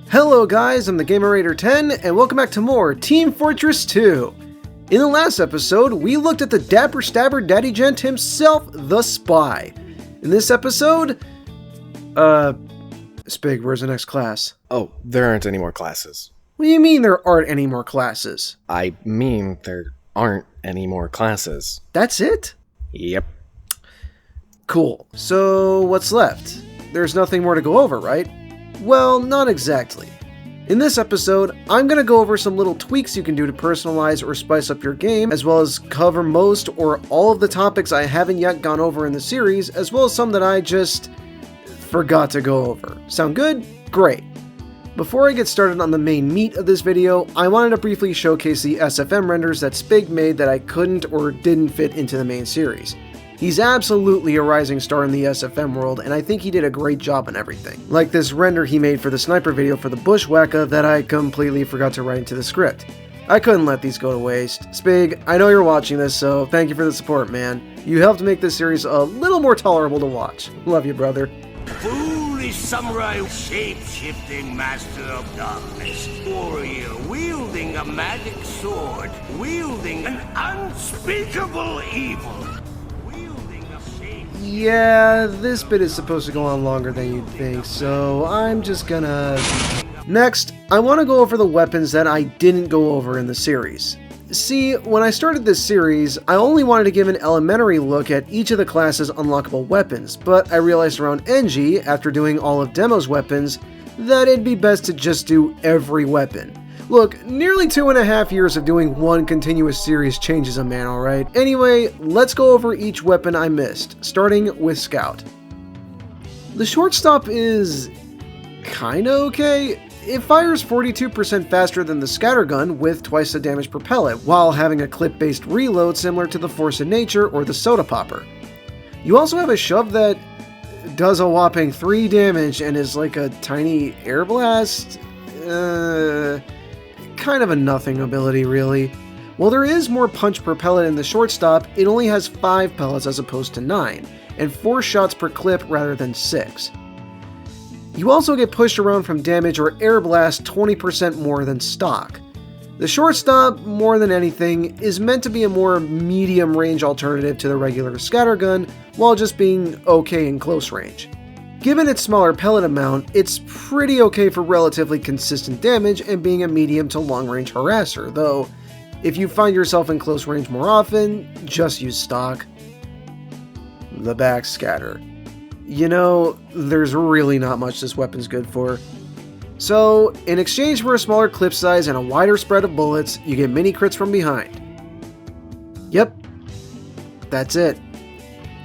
Hello guys, I'm the gamemodes, and welcome back to more Team Fortress 2. In the last episode, we looked at the dapper stabber daddy gent himself, the Spy. In this episode, Spig, where's the next class? Oh, there aren't any more classes. What do you mean there aren't any more classes? I mean there aren't any more classes. That's it? Yep. Cool. So, what's left? There's nothing more to go over, right? Well, not exactly. In this episode, I'm going to go over some little tweaks you can do to personalize or spice up your game, as well as cover most or all of the topics I haven't yet gone over in the series, as well as some that I just forgot to go over. Sound good? Great. Before I get started on the main meat of this video, I wanted to briefly showcase the SFM renders that Spig made that I couldn't or didn't fit into the main series. He's absolutely a rising star in the SFM world, and I think he did a great job on everything. Like this render he made for the sniper video for the Bushwhacka that I completely forgot to write into the script. I couldn't let these go to waste. Spig, I know you're watching this, so thank you for the support, man. You helped make this series a little more tolerable to watch. Love you, brother. Foolish samurai, shape-shifting master of darkness, warrior wielding a magic sword, wielding an unspeakable evil. Yeah, this bit is supposed to go on longer than you'd think, so I'm just gonna... Next, I want to go over the weapons that I didn't go over in the series. See, when I started this series, I only wanted to give an elementary look at each of the class's unlockable weapons, but I realized around NG, after doing all of Demo's weapons, that it'd be best to just do every weapon. Look, nearly 2.5 years of doing one continuous series changes a man, alright? Anyway, let's go over each weapon I missed, starting with Scout. The shortstop is kinda okay. It fires 42% faster than the scattergun with twice the damage per pellet, while having a clip-based reload similar to the Force of Nature or the Soda Popper. You also have a shove that does a whopping 3 damage and is like a tiny air blast. Kind of a nothing ability, really. While there is more punch per pellet in the shortstop, it only has 5 pellets as opposed to 9, and 4 shots per clip rather than 6. You also get pushed around from damage or air blast 20% more than stock. The shortstop, more than anything, is meant to be a more medium range alternative to the regular scattergun, while just being okay in close range. Given its smaller pellet amount, it's pretty okay for relatively consistent damage and being a medium to long range harasser, though if you find yourself in close range more often, just use stock. The backscatter. You know, there's really not much this weapon's good for. So, in exchange for a smaller clip size and a wider spread of bullets, you get mini crits from behind. Yep, that's it.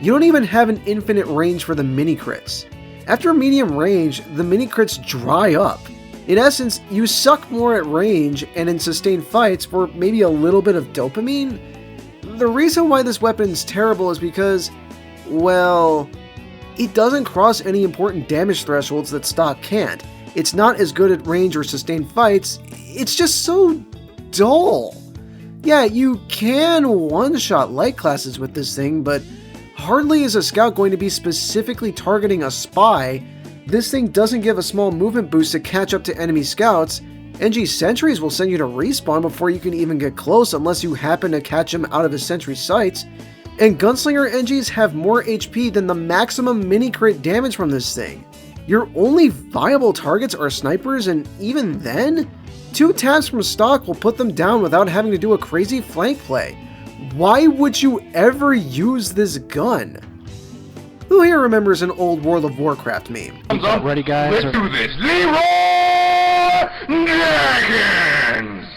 You don't even have an infinite range for the mini crits. After medium range, the mini crits dry up. In essence, you suck more at range and in sustained fights for maybe a little bit of dopamine. The reason why this weapon's terrible is because, well, it doesn't cross any important damage thresholds that stock can't. It's not as good at range or sustained fights, it's just so dull. Yeah, you can one-shot light classes with this thing, but hardly is a scout going to be specifically targeting a spy. This thing doesn't give a small movement boost to catch up to enemy scouts. NG sentries will send you to respawn before you can even get close unless you happen to catch him out of his sentry sights. And gunslinger NGs have more HP than the maximum mini crit damage from this thing. Your only viable targets are snipers, and even then, 2 taps from stock will put them down without having to do a crazy flank play. Why would you ever use this gun? Who here remembers an old World of Warcraft meme? Ready, guys? Let's do this. Leroy Dragons!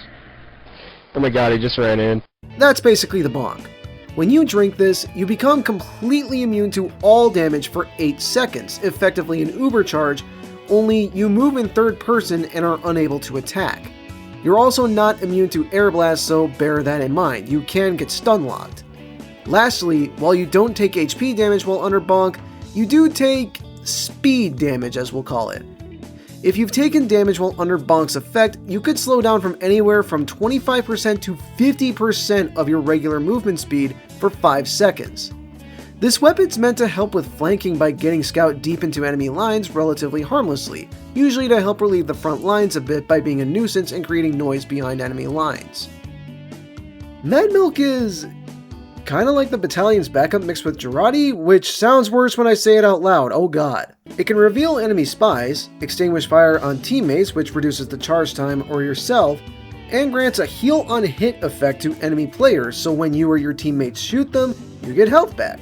Oh my god, he just ran in. That's basically the bonk. When you drink this, you become completely immune to all damage for 8 seconds, effectively an uber charge, only you move in third person and are unable to attack. You're also not immune to air blasts, so bear that in mind. You can get stun locked. Lastly, while you don't take HP damage while under bonk, you do take speed damage, as we'll call it. If you've taken damage while under bonk's effect, you could slow down from anywhere from 25% to 50% of your regular movement speed for 5 seconds. This weapon's meant to help with flanking by getting Scout deep into enemy lines relatively harmlessly, usually to help relieve the front lines a bit by being a nuisance and creating noise behind enemy lines. Mad Milk is kinda like the battalion's backup mixed with Girardi, which sounds worse when I say it out loud, oh god. It can reveal enemy spies, extinguish fire on teammates which reduces the charge time or yourself, and grants a heal on hit effect to enemy players, so when you or your teammates shoot them, you get health back.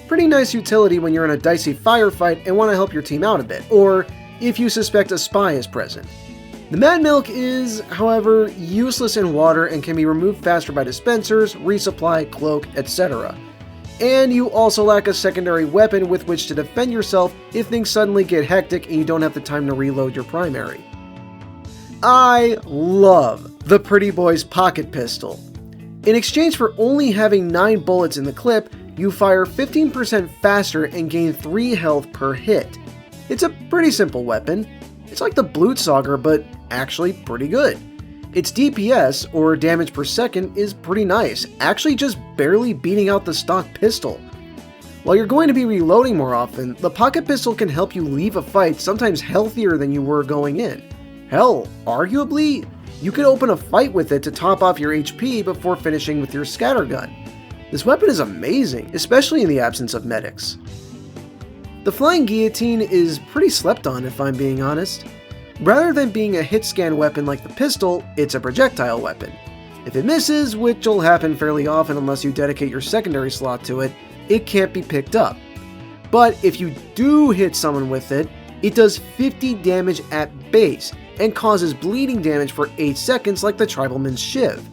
Pretty nice utility when you're in a dicey firefight and want to help your team out a bit, or if you suspect a spy is present. The Mad Milk is, however, useless in water and can be removed faster by dispensers, resupply, cloak, etc. And you also lack a secondary weapon with which to defend yourself if things suddenly get hectic and you don't have the time to reload your primary. I love the Pretty Boy's pocket pistol. In exchange for only having 9 bullets in the clip, you fire 15% faster and gain 3 health per hit. It's a pretty simple weapon. It's like the Blutsauger, but actually pretty good. Its DPS, or damage per second, is pretty nice, actually just barely beating out the stock pistol. While you're going to be reloading more often, the pocket pistol can help you leave a fight sometimes healthier than you were going in. Hell, arguably, you could open a fight with it to top off your HP before finishing with your scattergun. This weapon is amazing, especially in the absence of medics. The Flying Guillotine is pretty slept on if I'm being honest. Rather than being a hit scan weapon like the pistol, it's a projectile weapon. If it misses, which will happen fairly often unless you dedicate your secondary slot to it, it can't be picked up. But if you do hit someone with it, it does 50 damage at base and causes bleeding damage for 8 seconds like the Tribalman's Shiv.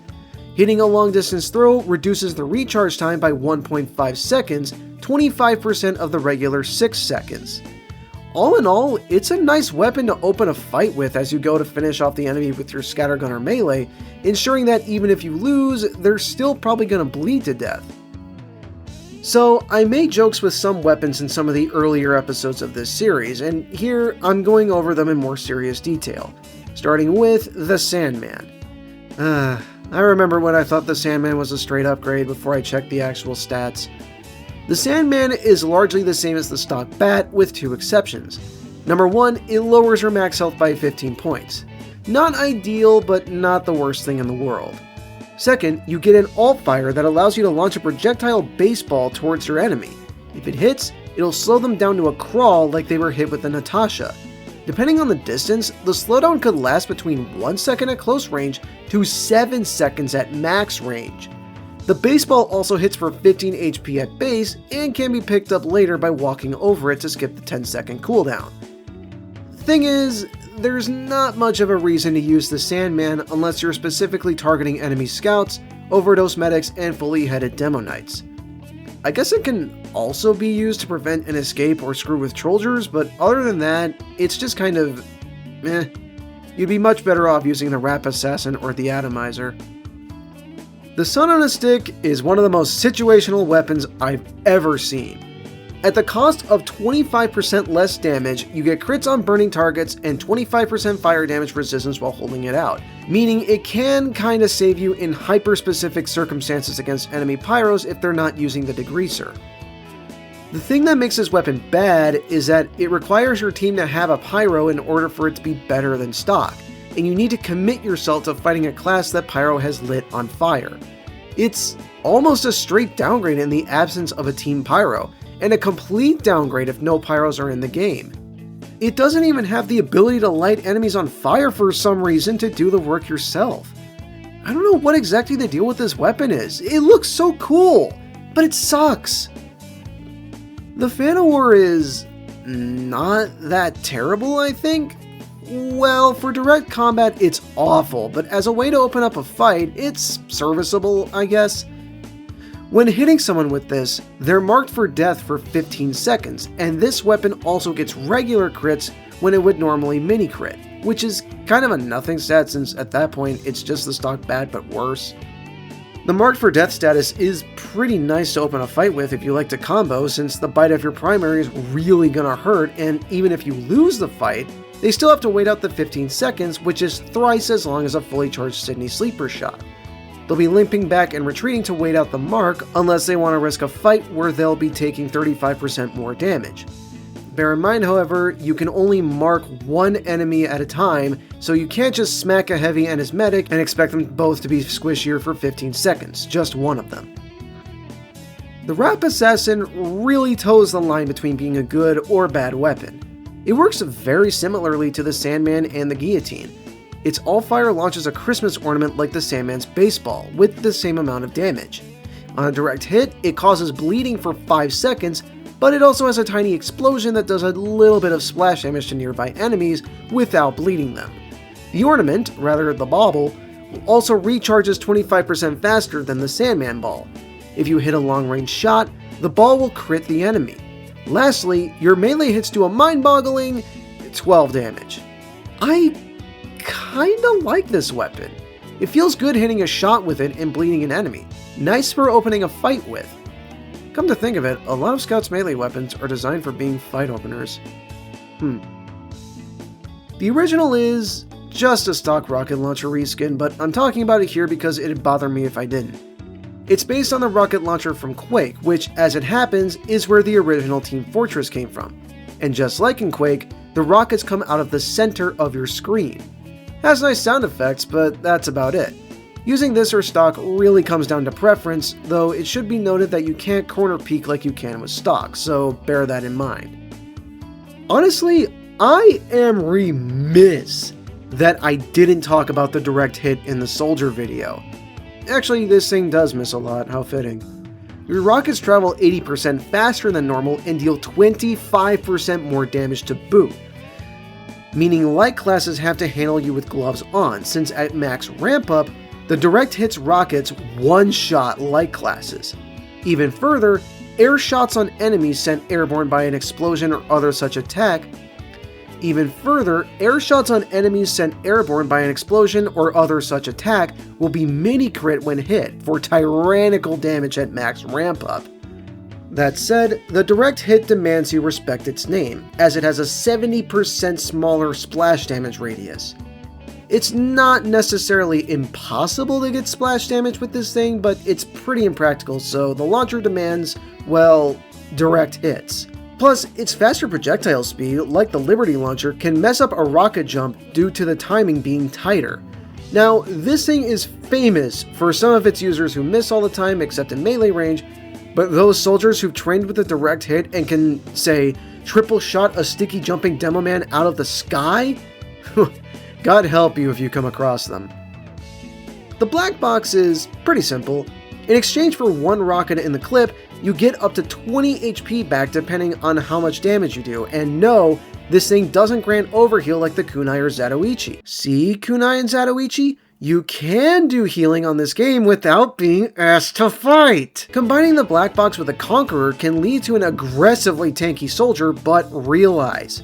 Hitting a long distance throw reduces the recharge time by 1.5 seconds, 25% of the regular 6 seconds. All in all, it's a nice weapon to open a fight with as you go to finish off the enemy with your scattergun or melee, ensuring that even if you lose, they're still probably going to bleed to death. So, I made jokes with some weapons in some of the earlier episodes of this series, and here I'm going over them in more serious detail, starting with the Sandman. I remember when I thought the Sandman was a straight upgrade before I checked the actual stats. The Sandman is largely the same as the stock bat, with 2 exceptions. Number 1, it lowers your max health by 15 points. Not ideal, but not the worst thing in the world. Second, you get an alt fire that allows you to launch a projectile baseball towards your enemy. If it hits, it'll slow them down to a crawl like they were hit with the Natasha. Depending on the distance, the slowdown could last between 1 second at close range to 7 seconds at max range. The baseball also hits for 15 HP at base and can be picked up later by walking over it to skip the 10-second cooldown. Thing is, there's not much of a reason to use the Sandman unless you're specifically targeting enemy scouts, overdose medics, and fully headed demo knights. I guess it can also be used to prevent an escape or screw with Trollgers, but other than that, it's just kind of meh. You'd be much better off using the Rap Assassin or the Atomizer. The Sun on a Stick is one of the most situational weapons I've ever seen. At the cost of 25% less damage, you get crits on burning targets and 25% fire damage resistance while holding it out, meaning it can kinda save you in hyper-specific circumstances against enemy pyros if they're not using the degreaser. The thing that makes this weapon bad is that it requires your team to have a pyro in order for it to be better than stock, and you need to commit yourself to fighting a class that pyro has lit on fire. It's almost a straight downgrade in the absence of a team pyro, and a complete downgrade if no pyros are in the game. It doesn't even have the ability to light enemies on fire for some reason to do the work yourself. I don't know what exactly the deal with this weapon is. It looks so cool, but it sucks. The Fan-O-War is not that terrible, I think. Well, for direct combat, it's awful, but as a way to open up a fight, it's serviceable, I guess. When hitting someone with this, they're marked for death for 15 seconds, and this weapon also gets regular crits when it would normally mini crit, which is kind of a nothing stat since at that point it's just the stock bad but worse. The marked for death status is pretty nice to open a fight with if you like to combo, since the bite of your primary is really gonna hurt, and even if you lose the fight, they still have to wait out the 15 seconds, which is thrice as long as a fully charged Sydney Sleeper shot. They'll be limping back and retreating to wait out the mark unless they want to risk a fight where they'll be taking 35% more damage. Bear in mind, however, you can only mark one enemy at a time, so you can't just smack a heavy and his medic and expect them both to be squishier for 15 seconds, just one of them. The Rap Assassin really toes the line between being a good or bad weapon. It works very similarly to the Sandman and the Guillotine. Its all-fire launches a Christmas ornament like the Sandman's baseball, with the same amount of damage. On a direct hit, it causes bleeding for 5 seconds, but it also has a tiny explosion that does a little bit of splash damage to nearby enemies without bleeding them. The ornament, rather the bauble, also recharges 25% faster than the Sandman ball. If you hit a long-range shot, the ball will crit the enemy. Lastly, your melee hits do a mind-boggling 12 damage. I kinda like this weapon. It feels good hitting a shot with it and bleeding an enemy. Nice for opening a fight with. Come to think of it, a lot of Scout's melee weapons are designed for being fight openers. The original is just a stock rocket launcher reskin, but I'm talking about it here because it'd bother me if I didn't. It's based on the rocket launcher from Quake, which, as it happens, is where the original Team Fortress came from. And just like in Quake, the rockets come out of the center of your screen. Has nice sound effects, but that's about it. Using this or stock really comes down to preference, though it should be noted that you can't corner peek like you can with stock, so bear that in mind. Honestly, I am remiss that I didn't talk about the direct hit in the soldier video. Actually, this thing does miss a lot, how fitting. Your rockets travel 80% faster than normal and deal 25% more damage to boot. Meaning light classes have to handle you with gloves on, since at max ramp up, the direct hits rockets one-shot light classes. Even further, air shots on enemies sent airborne by an explosion or other such attack will be mini-crit when hit for tyrannical damage at max ramp up. That said, the direct hit demands you respect its name, as it has a 70% smaller splash damage radius. It's not necessarily impossible to get splash damage with this thing, but it's pretty impractical, so the launcher demands, well, direct hits. Plus, its faster projectile speed, like the Liberty launcher, can mess up a rocket jump due to the timing being tighter. Now, this thing is famous for some of its users who miss all the time except in melee range, but those soldiers who've trained with a direct hit and can, say, triple shot a sticky jumping demo man out of the sky? God help you if you come across them. The black box is pretty simple. In exchange for one rocket in the clip, you get up to 20 HP back depending on how much damage you do, and no, this thing doesn't grant overheal like the Kunai or Zatoichi. See, Kunai and Zatoichi? You can do healing on this game without being asked to fight! Combining the black box with a Conqueror can lead to an aggressively tanky soldier, but realize,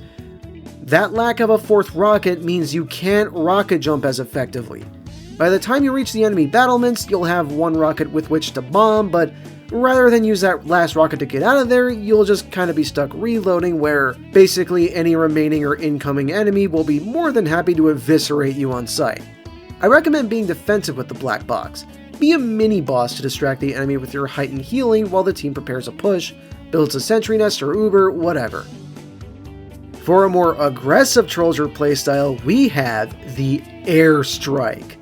that lack of a fourth rocket means you can't rocket jump as effectively. By the time you reach the enemy battlements, you'll have one rocket with which to bomb, but rather than use that last rocket to get out of there, you'll just kind of be stuck reloading where basically any remaining or incoming enemy will be more than happy to eviscerate you on sight. I recommend being defensive with the black box. Be a mini-boss to distract the enemy with your heightened healing while the team prepares a push, builds a sentry nest or Uber, whatever. For a more aggressive Trollsure playstyle, we have the Airstrike.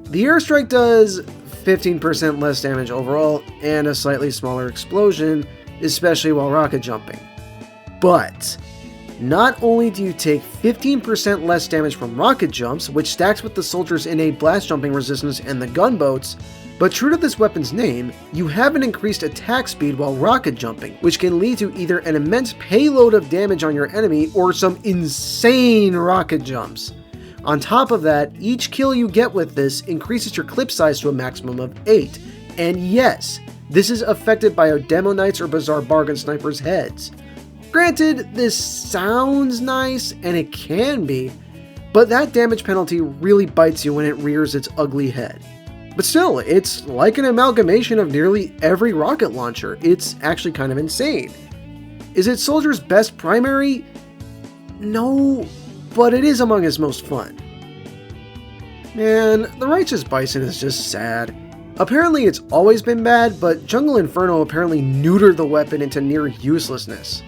The Airstrike does 15% less damage overall and a slightly smaller explosion, especially while rocket jumping. But not only do you take 15% less damage from rocket jumps, which stacks with the soldier's innate blast jumping resistance and the gunboats, but true to this weapon's name, you have an increased attack speed while rocket jumping, which can lead to either an immense payload of damage on your enemy or some insane rocket jumps. On top of that, each kill you get with this increases your clip size to a maximum of 8, and yes, this is affected by a Demo Knights or Bizarre Bargain Sniper's heads. Granted, this sounds nice, and it can be, but that damage penalty really bites you when it rears its ugly head. But still, it's like an amalgamation of nearly every rocket launcher. It's actually kind of insane. Is it Soldier's best primary? No, but it is among his most fun. Man, the Righteous Bison is just sad. Apparently it's always been bad, but Jungle Inferno apparently neutered the weapon into near uselessness.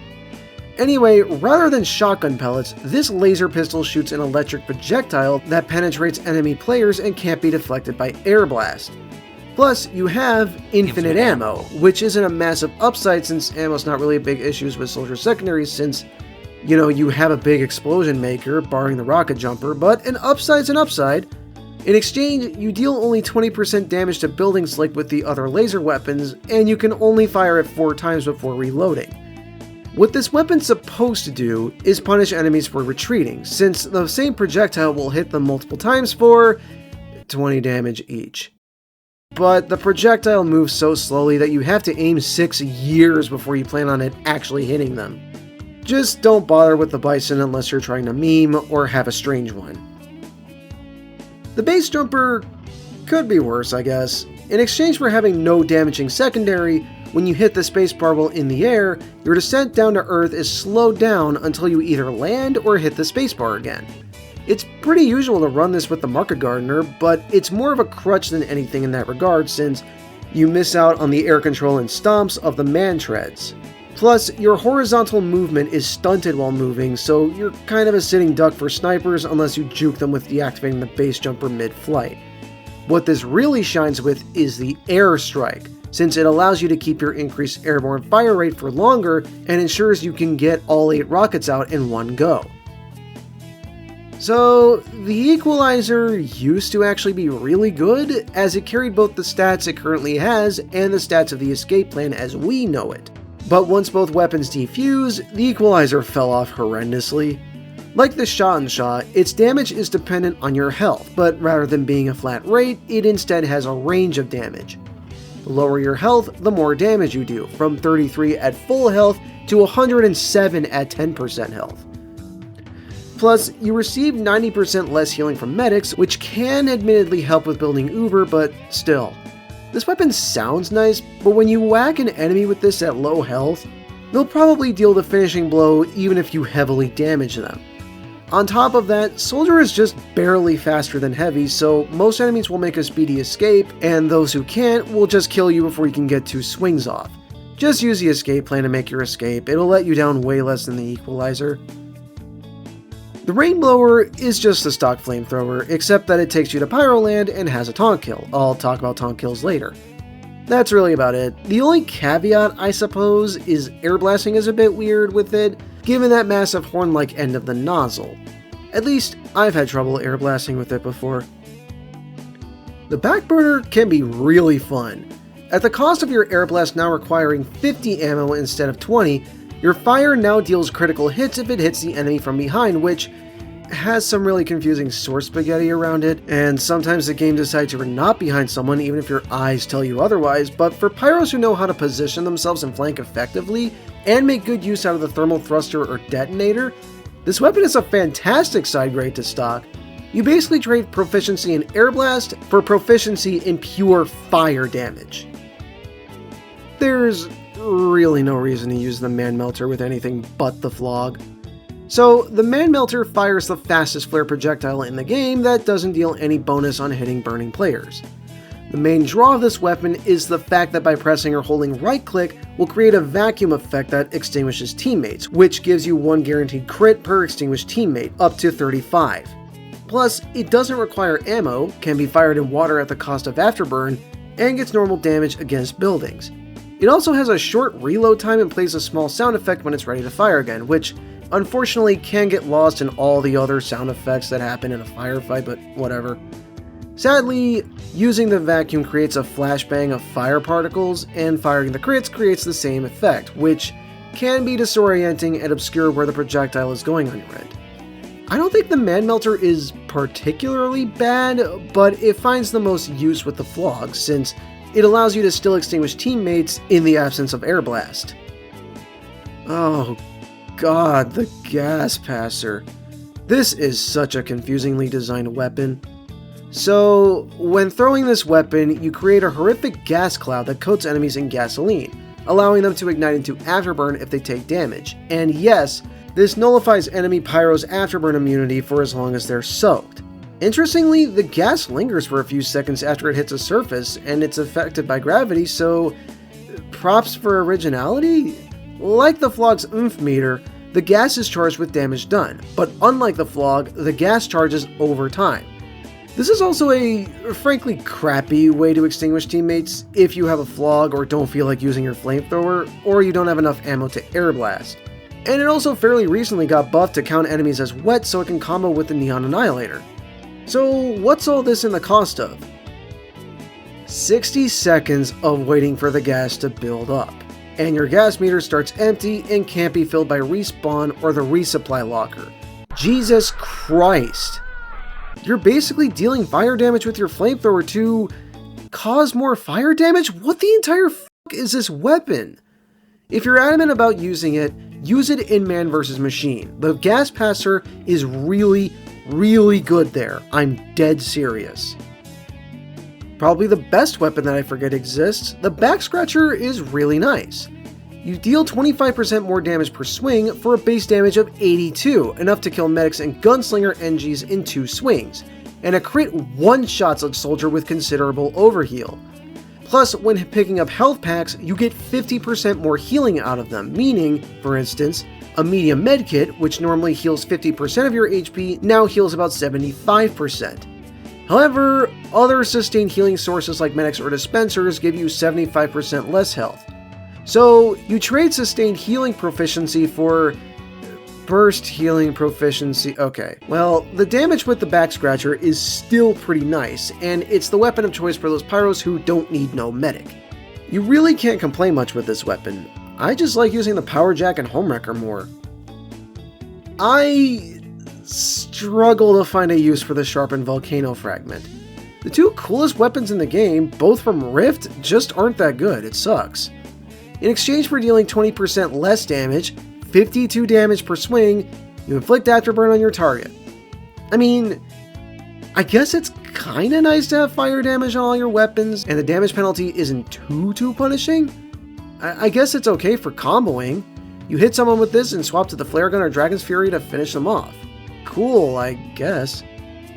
Anyway, rather than shotgun pellets, this laser pistol shoots an electric projectile that penetrates enemy players and can't be deflected by air blast. Plus, you have infinite ammo, which isn't a massive upside since ammo's not really a big issue with soldier secondaries since, you have a big explosion maker, barring the rocket jumper, but an upside's an upside. In exchange, you deal only 20% damage to buildings like with the other laser weapons, and you can only fire it 4 times before reloading. What this weapon's supposed to do is punish enemies for retreating, since the same projectile will hit them multiple times for 20 damage each. But the projectile moves so slowly that you have to aim 6 years before you plan on it actually hitting them. Just don't bother with the Bison unless you're trying to meme or have a strange one. The base jumper could be worse, I guess. In exchange for having no damaging secondary, when you hit the spacebar while in the air, your descent down to Earth is slowed down until you either land or hit the spacebar again. It's pretty usual to run this with the Market Gardener, but it's more of a crutch than anything in that regard since you miss out on the air control and stomps of the man treads. Plus, your horizontal movement is stunted while moving, so you're kind of a sitting duck for snipers unless you juke them with deactivating the base jumper mid-flight. What this really shines with is the air strike, since it allows you to keep your increased airborne fire rate for longer and ensures you can get all 8 rockets out in one go. So, the Equalizer used to actually be really good, as it carried both the stats it currently has and the stats of the escape plan as we know it. But once both weapons defuse, the Equalizer fell off horrendously. Like the shot, its damage is dependent on your health, but rather than being a flat rate, it instead has a range of damage. The lower your health, the more damage you do, from 33 at full health to 107 at 10% health. Plus, you receive 90% less healing from medics, which can admittedly help with building Uber, but still. This weapon sounds nice, but when you whack an enemy with this at low health, they'll probably deal the finishing blow even if you heavily damage them. On top of that, Soldier is just barely faster than Heavy, so most enemies will make a speedy escape, and those who can't will just kill you before you can get 2 swings off. Just use the escape plan to make your escape, it'll let you down way less than the Equalizer. The Rainblower is just a stock flamethrower, except that it takes you to Pyroland and has a taunt kill. I'll talk about taunt kills later. That's really about it. The only caveat, I suppose, is air blasting is a bit weird with it, given that massive horn-like end of the nozzle. At least, I've had trouble air blasting with it before. The Backburner can be really fun. At the cost of your air blast now requiring 50 ammo instead of 20, your fire now deals critical hits if it hits the enemy from behind, which has some really confusing source spaghetti around it, and sometimes the game decides you're not behind someone even if your eyes tell you otherwise, but for pyros who know how to position themselves and flank effectively, and make good use out of the thermal thruster or detonator, this weapon is a fantastic side grade to stock. You basically trade proficiency in air blast for proficiency in pure fire damage. There's really no reason to use the Man Melter with anything but the Flog. So, the Man Melter fires the fastest flare projectile in the game that doesn't deal any bonus on hitting burning players. The main draw of this weapon is the fact that by pressing or holding right click will create a vacuum effect that extinguishes teammates, which gives you 1 guaranteed crit per extinguished teammate, up to 35. Plus, it doesn't require ammo, can be fired in water at the cost of afterburn, and gets normal damage against buildings. It also has a short reload time and plays a small sound effect when it's ready to fire again, which unfortunately can get lost in all the other sound effects that happen in a firefight, but whatever. Sadly, using the vacuum creates a flashbang of fire particles, and firing the crits creates the same effect, which can be disorienting and obscure where the projectile is going on your end. I don't think the Man Melter is particularly bad, but it finds the most use with the Flog, since it allows you to still extinguish teammates in the absence of air blast. Oh god, the Gas Passer. This is such a confusingly designed weapon. So, when throwing this weapon, you create a horrific gas cloud that coats enemies in gasoline, allowing them to ignite into afterburn if they take damage. And yes, this nullifies enemy pyro's afterburn immunity for as long as they're soaked. Interestingly, the gas lingers for a few seconds after it hits a surface, and it's affected by gravity, so props for originality? Like the Flog's oomph meter, the gas is charged with damage done, but unlike the Flog, the gas charges over time. This is also a, frankly, crappy way to extinguish teammates if you have a Flog or don't feel like using your flamethrower, or you don't have enough ammo to air blast. And it also fairly recently got buffed to count enemies as wet so it can combo with the Neon Annihilator. So what's all this in the cost of? 60 seconds of waiting for the gas to build up, and your gas meter starts empty and can't be filled by respawn or the resupply locker. Jesus Christ! You're basically dealing fire damage with your flamethrower to cause more fire damage? What the entire f*** is this weapon? If you're adamant about using it, use it in man versus machine. The gas passer is really good there. I'm dead serious. Probably the best weapon that I forget exists, the back scratcher is really nice. You deal 25% more damage per swing for a base damage of 82, enough to kill medics and gunslinger NGs in 2 swings, and a crit one-shots a soldier with considerable overheal. Plus, when picking up health packs, you get 50% more healing out of them, meaning, for instance, a medium medkit, which normally heals 50% of your HP, now heals about 75%. However, other sustained healing sources like medics or dispensers give you 75% less health. So, you trade sustained healing proficiency for burst healing proficiency. Okay, well, the damage with the back scratcher is still pretty nice, and it's the weapon of choice for those pyros who don't need no medic. You really can't complain much with this weapon. I just like using the power jack and homewrecker more. I struggle to find a use for the sharpened volcano fragment. The 2 coolest weapons in the game, both from Rift, just aren't that good. It sucks. In exchange for dealing 20% less damage, 52 damage per swing, you inflict afterburn on your target. I mean, I guess it's kinda nice to have fire damage on all your weapons, and the damage penalty isn't too punishing. I guess it's okay for comboing. You hit someone with this and swap to the flare gun or Dragon's Fury to finish them off. Cool, I guess.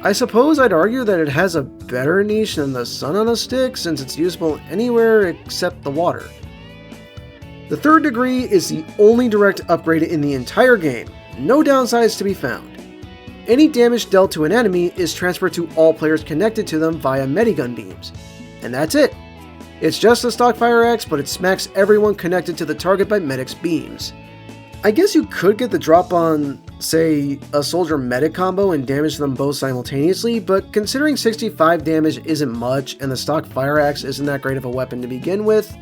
I suppose I'd argue that it has a better niche than the Sun on a Stick, since it's usable anywhere except the water. The 3rd degree is the only direct upgrade in the entire game, no downsides to be found. Any damage dealt to an enemy is transferred to all players connected to them via medigun beams. And that's it. It's just a stock fire axe, but it smacks everyone connected to the target by medic's beams. I guess you could get the drop on, say, a soldier medic combo and damage them both simultaneously, but considering 65 damage isn't much and the stock fire axe isn't that great of a weapon to begin with,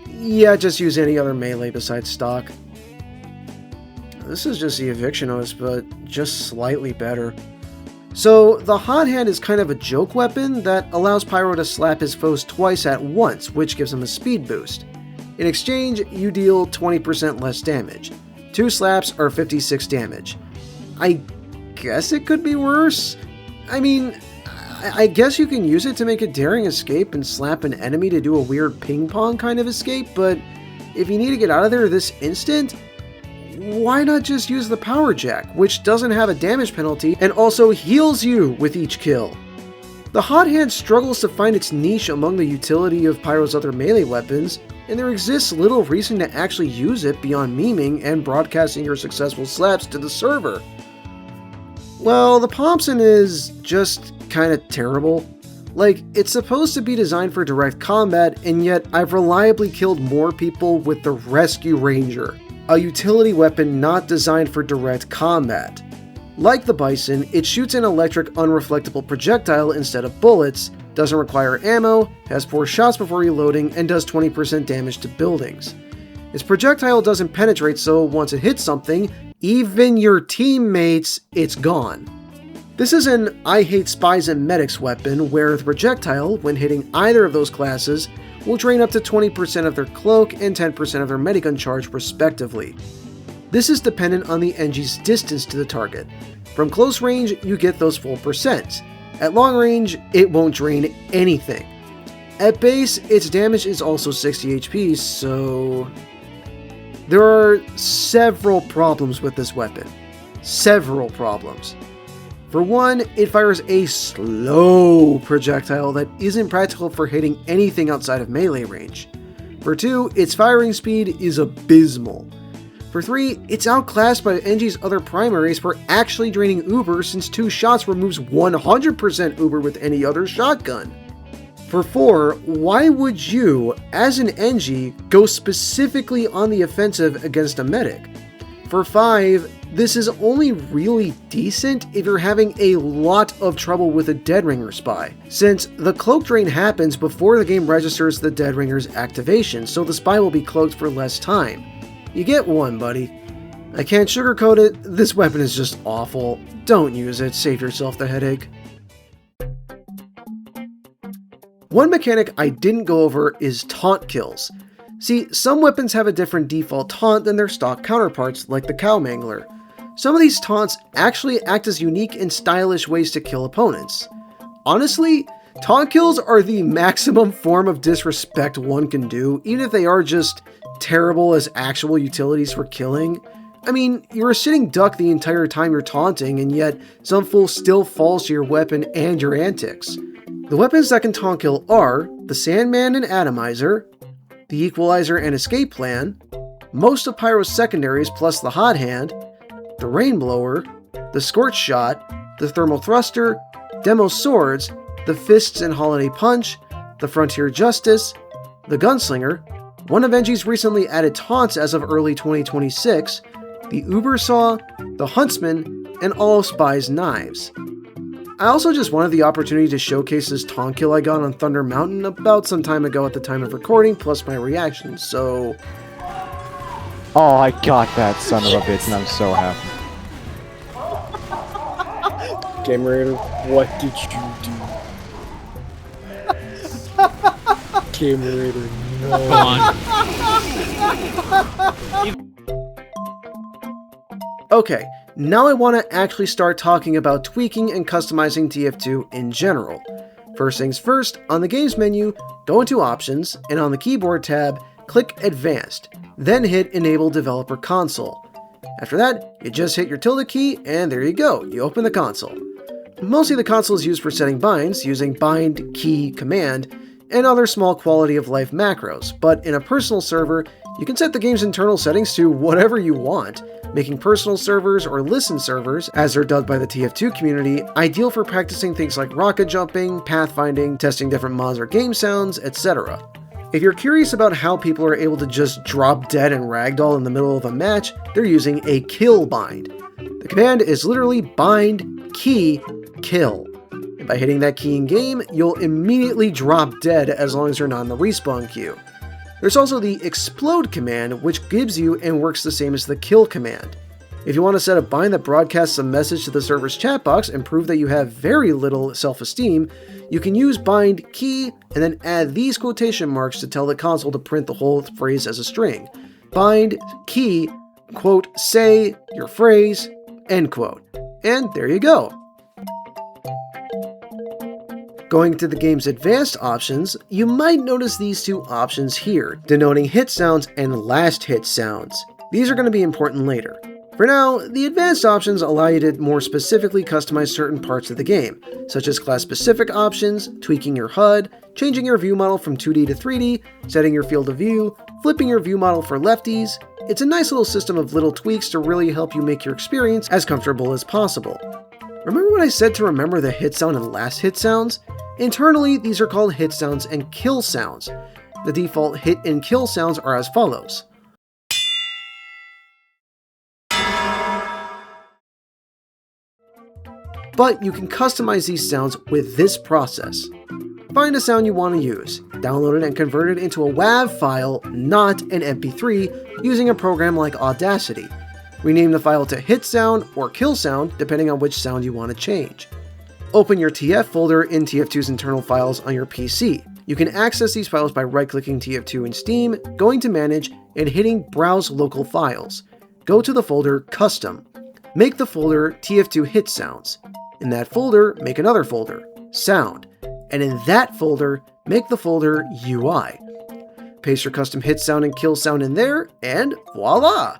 yeah, just use any other melee besides stock. This is just the eviction notice, but just slightly better. So, the hot hand is kind of a joke weapon that allows Pyro to slap his foes twice at once, which gives him a speed boost. In exchange, you deal 20% less damage. 2 slaps are 56 damage. I guess it could be worse. I mean, I guess you can use it to make a daring escape and slap an enemy to do a weird ping-pong kind of escape, but if you need to get out of there this instant, why not just use the power jack, which doesn't have a damage penalty and also heals you with each kill? The hot hand struggles to find its niche among the utility of Pyro's other melee weapons, and there exists little reason to actually use it beyond memeing and broadcasting your successful slaps to the server. Well, the Thompson is just kinda terrible. Like, it's supposed to be designed for direct combat, and yet I've reliably killed more people with the Rescue Ranger, a utility weapon not designed for direct combat. Like the Bison, it shoots an electric unreflectable projectile instead of bullets, doesn't require ammo, has 4 shots before reloading, and does 20% damage to buildings. Its projectile doesn't penetrate, so once it hits something, even your teammates, it's gone. This is an I hate spies and medics weapon where the projectile, when hitting either of those classes, will drain up to 20% of their cloak and 10% of their medigun charge respectively. This is dependent on the NG's distance to the target. From close range, you get those full percents. At long range, it won't drain anything. At base, its damage is also 60 HP, so there are several problems with this weapon. Several problems. For one, it fires a slow projectile that isn't practical for hitting anything outside of melee range. For two, its firing speed is abysmal. For three, it's outclassed by NG's other primaries for actually draining uber, since 2 shots removes 100% uber with any other shotgun. For four, why would you, as an NG, go specifically on the offensive against a medic? For five, this is only really decent if you're having a lot of trouble with a Dead Ringer spy, since the cloak drain happens before the game registers the Dead Ringer's activation, so the spy will be cloaked for less time. You get one, buddy. I can't sugarcoat it, this weapon is just awful. Don't use it, save yourself the headache. One mechanic I didn't go over is taunt kills. See, some weapons have a different default taunt than their stock counterparts, like the Cow Mangler. Some of these taunts actually act as unique and stylish ways to kill opponents. Honestly, taunt kills are the maximum form of disrespect one can do, even if they are just terrible as actual utilities for killing. I mean, you're a sitting duck the entire time you're taunting, and yet some fool still falls to your weapon and your antics. The weapons that can taunt kill are the Sandman and Atomizer, the Equalizer and Escape Plan, most of Pyro's secondaries plus the Hot Hand, the Rainblower, the Scorch Shot, the Thermal Thruster, Demo Swords, the Fists and Holiday Punch, the Frontier Justice, the Gunslinger, one of NG's recently added taunts as of early 2026, the Uber Saw, the Huntsman, and all of Spy's knives. I also just wanted the opportunity to showcase this taunt kill I got on Thunder Mountain about some time ago at the time of recording, plus my reaction, so... Oh, I got that son of a bitch, and I'm so happy. Game Raider, what did you do? Game Raider, no. Okay, now I want to actually start talking about tweaking and customizing TF2 in general. First things first, on the Games menu, go into Options, and on the Keyboard tab, click Advanced, then hit Enable Developer Console. After that, you just hit your tilde key, and there you go, you open the console. Mostly the console is used for setting binds, using bind key command, and other small quality of life macros, but in a personal server, you can set the game's internal settings to whatever you want, making personal servers or listen servers, as they're dubbed by the TF2 community, ideal for practicing things like rocket jumping, pathfinding, testing different mods or game sounds, etc. If you're curious about how people are able to just drop dead and ragdoll in the middle of a match, they're using a kill bind. The command is literally bind, key, kill. And by hitting that key in game, you'll immediately drop dead as long as you're not in the respawn queue. There's also the explode command, which gives you and works the same as the kill command. If you want to set a bind that broadcasts a message to the server's chat box and prove that you have very little self-esteem, you can use bind key and then add these quotation marks to tell the console to print the whole phrase as a string. Bind key, quote, say your phrase, end quote. And there you go. Going to the game's advanced options, you might notice these two options here, denoting hit sounds and last hit sounds. These are going to be important later. For now, the advanced options allow you to more specifically customize certain parts of the game, such as class-specific options, tweaking your HUD, changing your view model from 2D to 3D, setting your field of view, flipping your view model for lefties. It's a nice little system of little tweaks to really help you make your experience as comfortable as possible. Remember when I said to remember the hit sound and last hit sounds? Internally, these are called hit sounds and kill sounds. The default hit and kill sounds are as follows. But you can customize these sounds with this process. Find a sound you want to use, download it and convert it into a WAV file, not an MP3, using a program like Audacity. Rename the file to hit sound or kill sound, depending on which sound you want to change. Open your TF folder in TF2's internal files on your PC. You can access these files by right-clicking TF2 in Steam, going to Manage, and hitting Browse Local Files. Go to the folder Custom. Make the folder TF2 Hit Sounds. In that folder, make another folder, Sound. And in that folder, make the folder UI. Paste your custom hit sound and kill sound in there, and voila!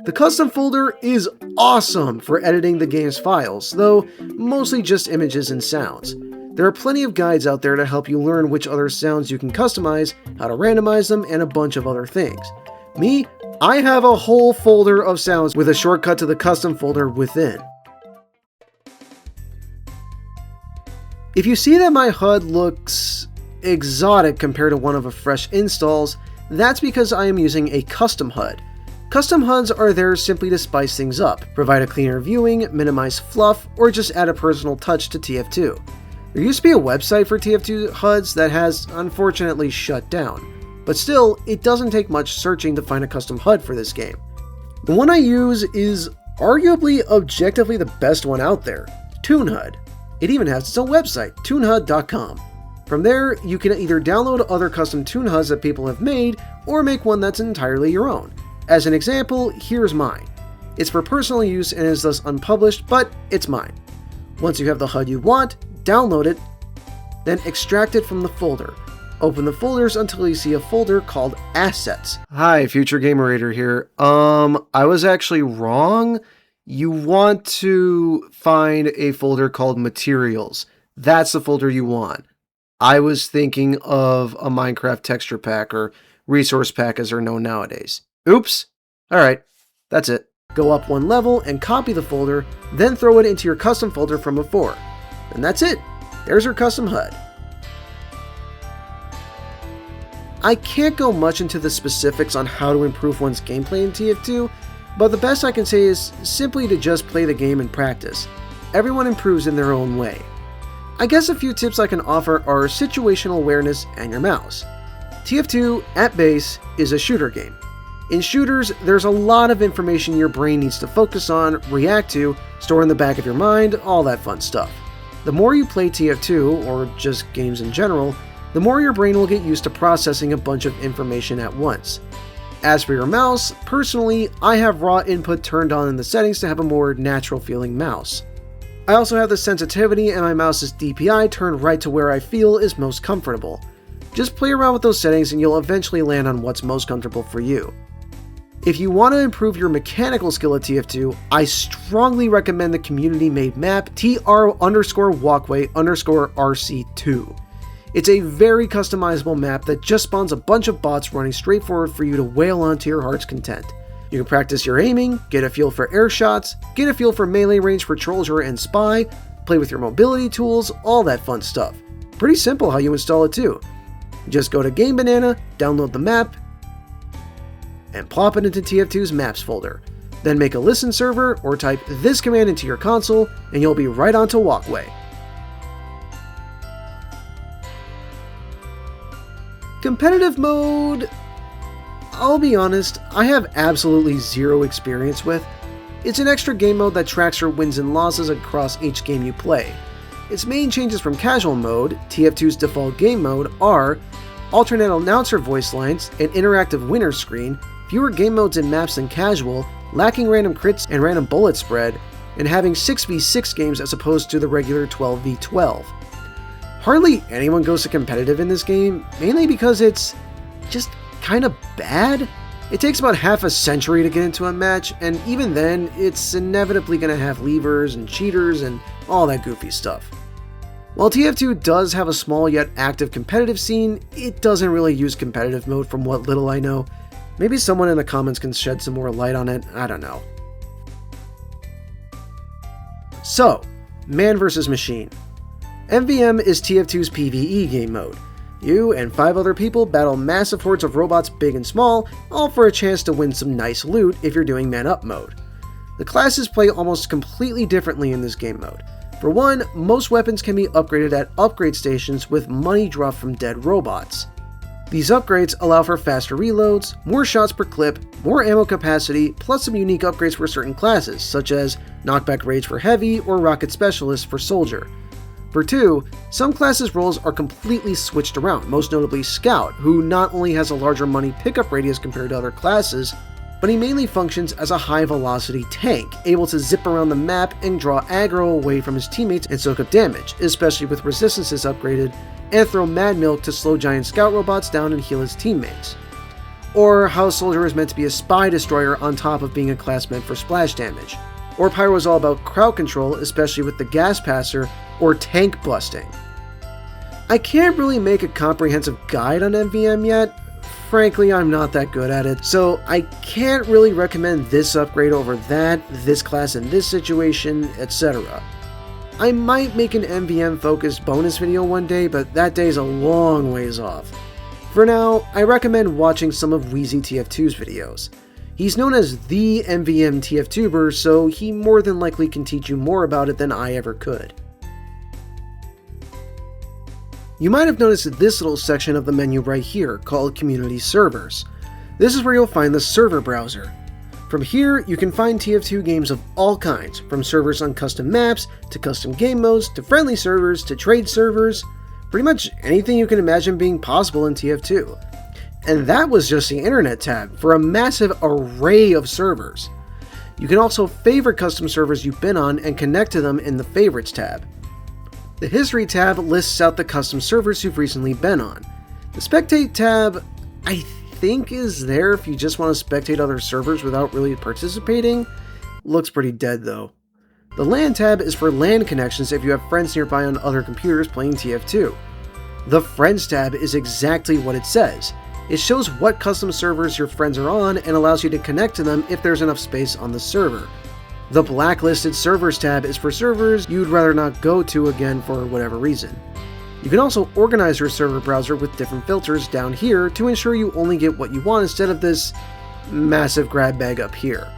The custom folder is awesome for editing the game's files, though mostly just images and sounds. There are plenty of guides out there to help you learn which other sounds you can customize, how to randomize them, and a bunch of other things. Me, I have a whole folder of sounds with a shortcut to the custom folder within. If you see that my HUD looks exotic compared to one of a fresh installs, that's because I am using a custom HUD. Custom HUDs are there simply to spice things up, provide a cleaner viewing, minimize fluff, or just add a personal touch to TF2. There used to be a website for TF2 HUDs that has unfortunately shut down, but still, it doesn't take much searching to find a custom HUD for this game. The one I use is arguably objectively the best one out there, ToonHUD. It even has its own website, toonhud.com. From there, you can either download other custom Toon HUDs that people have made, or make one that's entirely your own. As an example, here's mine. It's for personal use and is thus unpublished, but it's mine. Once you have the HUD you want, download it, then extract it from the folder. Open the folders until you see a folder called Assets. Hi, Future Gamerator here. I was actually wrong. You want to find a folder called Materials. That's the folder you want. I was thinking of a Minecraft texture pack, or resource pack as they're known nowadays. Oops. Alright, that's it. Go up one level and copy the folder, then throw it into your custom folder from before. And that's it. There's your custom HUD. I can't go much into the specifics on how to improve one's gameplay in TF2, but the best I can say is simply to just play the game and practice. Everyone improves in their own way. I guess a few tips I can offer are situational awareness and your mouse. TF2, at base, is a shooter game. In shooters, there's a lot of information your brain needs to focus on, react to, store in the back of your mind, all that fun stuff. The more you play TF2, or just games in general, the more your brain will get used to processing a bunch of information at once. As for your mouse, personally, I have raw input turned on in the settings to have a more natural feeling mouse. I also have the sensitivity and my mouse's DPI turned right to where I feel is most comfortable. Just play around with those settings and you'll eventually land on what's most comfortable for you. If you want to improve your mechanical skill at TF2, I strongly recommend the community-made map TR_walkway_RC2. It's a very customizable map that just spawns a bunch of bots running straight forward for you to wail on to your heart's content. You can practice your aiming, get a feel for air shots, get a feel for melee range for Trilogy and Spy, play with your mobility tools, all that fun stuff. Pretty simple how you install it too. Just go to Game Banana, download the map, and plop it into TF2's Maps folder. Then make a listen server or type this command into your console and you'll be right onto Walkway. Competitive mode, I'll be honest, I have absolutely zero experience with. It's an extra game mode that tracks your wins and losses across each game you play. Its main changes from casual mode, TF2's default game mode, are alternate announcer voice lines, an interactive winner screen, fewer game modes and maps than casual, lacking random crits and random bullet spread, and having 6v6 games as opposed to the regular 12v12. Hardly anyone goes to competitive in this game, mainly because it's just kind of bad. It takes about half a century to get into a match, and even then, it's inevitably going to have levers and cheaters and all that goofy stuff. While TF2 does have a small yet active competitive scene, it doesn't really use competitive mode from what little I know. Maybe someone in the comments can shed some more light on it, I don't know. So, Man vs. Machine. MVM is TF2's PvE game mode. You and 5 other people battle massive hordes of robots big and small, all for a chance to win some nice loot if you're doing man up mode. The classes play almost completely differently in this game mode. For one, most weapons can be upgraded at upgrade stations with money dropped from dead robots. These upgrades allow for faster reloads, more shots per clip, more ammo capacity, plus some unique upgrades for certain classes, such as Knockback Rage for Heavy or Rocket Specialist for Soldier. For 2, some classes' roles are completely switched around, most notably Scout, who not only has a larger money pickup radius compared to other classes, but he mainly functions as a high-velocity tank, able to zip around the map and draw aggro away from his teammates and soak up damage, especially with resistances upgraded, and throw Mad Milk to slow giant scout robots down and heal his teammates. or how Soldier is meant to be a spy destroyer on top of being a class meant for splash damage, or Pyro is all about crowd control, especially with the gas passer or tank busting. I can't really make a comprehensive guide on MVM yet. Frankly, I'm not that good at it, so I can't really recommend this upgrade over that, this class in this situation, etc. I might make an MVM focused bonus video one day, but that day is a long ways off. For now, I recommend watching some of Wheezy TF2's videos. He's known as the MVM TF2ber, so he more than likely can teach you more about it than I ever could. You might have noticed this little section of the menu right here called Community Servers. This is where you'll find the server browser. From here, you can find TF2 games of all kinds, from servers on custom maps, to custom game modes, to friendly servers, to trade servers, pretty much anything you can imagine being possible in TF2. And that was just the Internet tab for a massive array of servers. You can also favorite custom servers you've been on and connect to them in the Favorites tab. The History tab lists out the custom servers you've recently been on. The Spectate tab, I think, is there if you just want to spectate other servers without really participating. Looks pretty dead though. The LAN tab is for LAN connections if you have friends nearby on other computers playing TF2. The Friends tab is exactly what it says. It shows what custom servers your friends are on and allows you to connect to them if there's enough space on the server. The Blacklisted Servers tab is for servers you'd rather not go to again for whatever reason. You can also organize your server browser with different filters down here to ensure you only get what you want instead of this massive grab bag up here.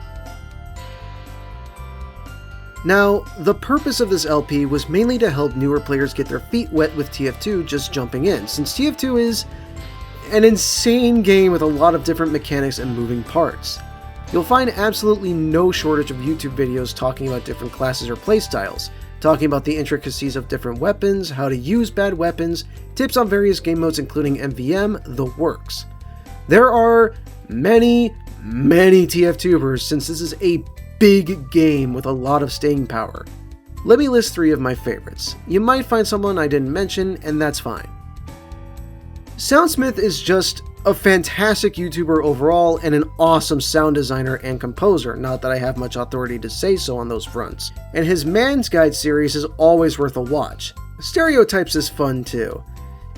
Now, the purpose of this LP was mainly to help newer players get their feet wet with TF2 just jumping in, since TF2 is an insane game with a lot of different mechanics and moving parts. You'll find absolutely no shortage of YouTube videos talking about different classes or playstyles, talking about the intricacies of different weapons, how to use bad weapons, tips on various game modes including MVM, the works. There are many TF2bers since this is a big game with a lot of staying power. Let me list 3 of my favorites. You might find someone I didn't mention, and that's fine. Soundsmith is just a fantastic YouTuber overall and an awesome sound designer and composer, not that I have much authority to say so on those fronts. And his Man's Guide series is always worth a watch. Stereotypes is fun too.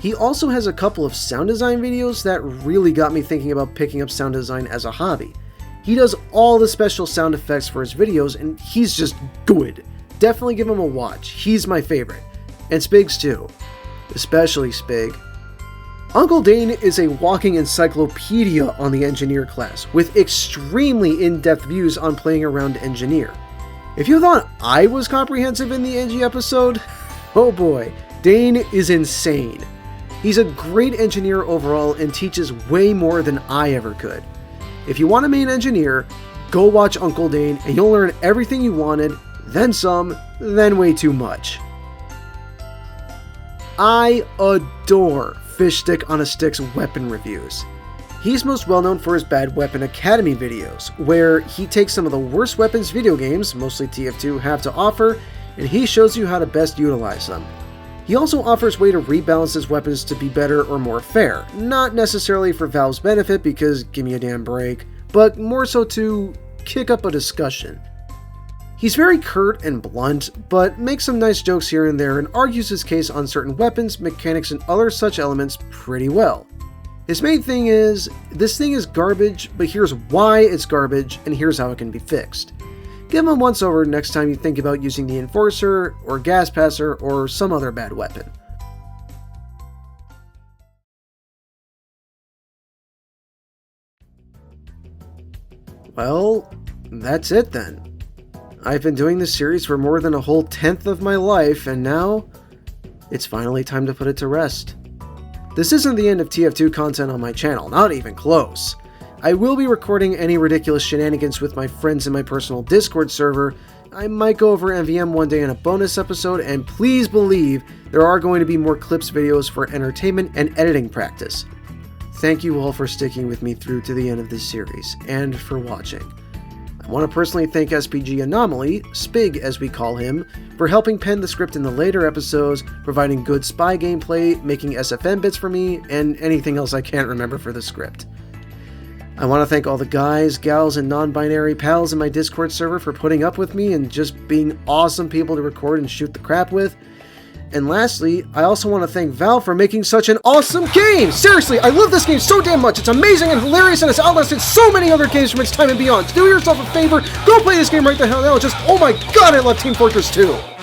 He also has a couple of sound design videos that really got me thinking about picking up sound design as a hobby. He does all the special sound effects for his videos and he's just good. Definitely give him a watch, he's my favorite. And Spig's too. Especially Spig. Uncle Dane is a walking encyclopedia on the Engineer class, with extremely in-depth views on playing around Engineer. If you thought I was comprehensive in the Engie episode, oh boy, Dane is insane. He's a great engineer overall and teaches way more than I ever could. If you want a main engineer, go watch Uncle Dane and you'll learn everything you wanted, then some, then way too much. I adore Fish Stick on a Stick's weapon reviews. He's most well known for his Bad Weapon Academy videos, where he takes some of the worst weapons video games, mostly TF2, have to offer, and he shows you how to best utilize them. He also offers a way to rebalance his weapons to be better or more fair, not necessarily for Valve's benefit because give me a damn break, but more so to kick up a discussion. He's very curt and blunt, but makes some nice jokes here and there and argues his case on certain weapons, mechanics, and other such elements pretty well. His main thing is, this thing is garbage, but here's why it's garbage, and here's how it can be fixed. Give him a once over next time you think about using the Enforcer, or Gas Passer, or some other bad weapon. Well, that's it then. I've been doing this series for more than a whole 10th of my life, and now it's finally time to put it to rest. This isn't the end of TF2 content on my channel, not even close. I will be recording any ridiculous shenanigans with my friends in my personal Discord server. I might go over MVM one day in a bonus episode, and please believe there are going to be more clips videos for entertainment and editing practice. Thank you all for sticking with me through to the end of this series, and for watching. I want to personally thank SPG Anomaly, Spig as we call him, for helping pen the script in the later episodes, providing good spy gameplay, making SFM bits for me, and anything else I can't remember for the script. I want to thank all the guys, gals, and non-binary pals in my Discord server for putting up with me and just being awesome people to record and shoot the crap with. And lastly, I also want to thank Valve for making such an awesome game! Seriously, I love this game so damn much! It's amazing and hilarious and it's outlasted so many other games from its time and beyond! So do yourself a favor, go play this game right the hell now, just, oh my god, I love Team Fortress 2!